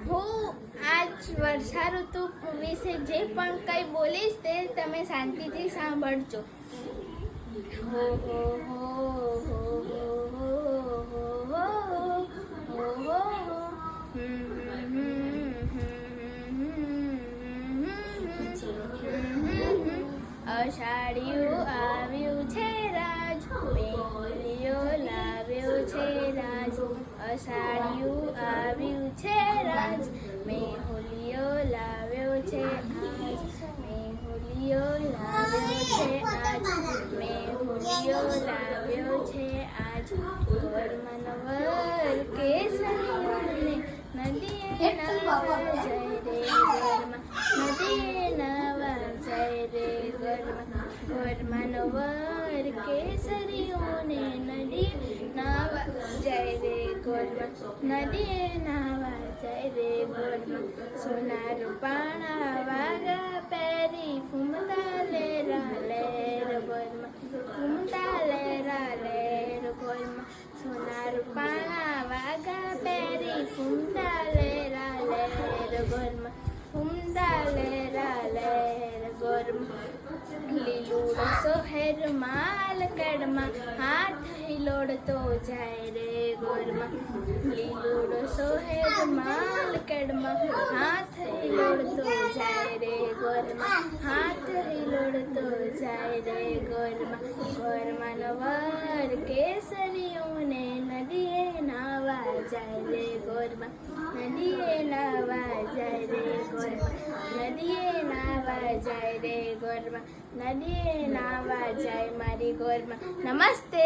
હું આજ વર્ષા ઋતુ વિશે જે પણ કંઈ બોલીશ તે તમે શાંતિથી સાંભળજો. હો હો હો હો હો હો હો હો હો. અષાઢિયું આવ્યું છે રાજ, મેઘલીઓ લાવ્યો છે રાજ. અષાઢિયું આવ્યું છે રાજ, મેઘલીઓ લાવ્યો છે આજ. મેઘલીઓ લાવ્યો છે આજ, મેઘલીઓ લાવ્યો છે આજ. ઘરમાં નવર કેસરીઓને નદીએ નાવા જાય રે ઘરમાં, નદીએ નાવા જાય રે ઘરમાં. ઘરમાં નવર કેસરીઓને નદીએ નાવા જાય રે ઘરમાં, નદીએ નાવા જાય રે ઘરમાં. સોના રૂપાણા વાગા પહેરી ફૂમતા લેરા લેર ઘરમાં, ફૂમતા લેરા લેર ઘરમાં. સોના રૂપાણા વાગા પહેરી ફૂમતા લેરા લેર ઘરમાં, ફૂમતા લેરા લેર ઘરમાં. લીલું શહેર માલ કડમાં હાથ હિલોડતો જાય રે ઘરમાં. લીલું શહેર માલ કડમાં હાથ હિલોડતો જાય રે ઘરમાં, હાથ હિલોડતો જાય રે ઘરમાં. ઘરમાં નવર કેસરીઓને નદીએ નાવા જાય રે ઘરમાં, નદીએ નાવા જાય રે ઘરમાં, નદીએ નાવા જાય રે ઘરમાં, નદીએ નાવા જાય મારી ઘરમાં. નમસ્તે.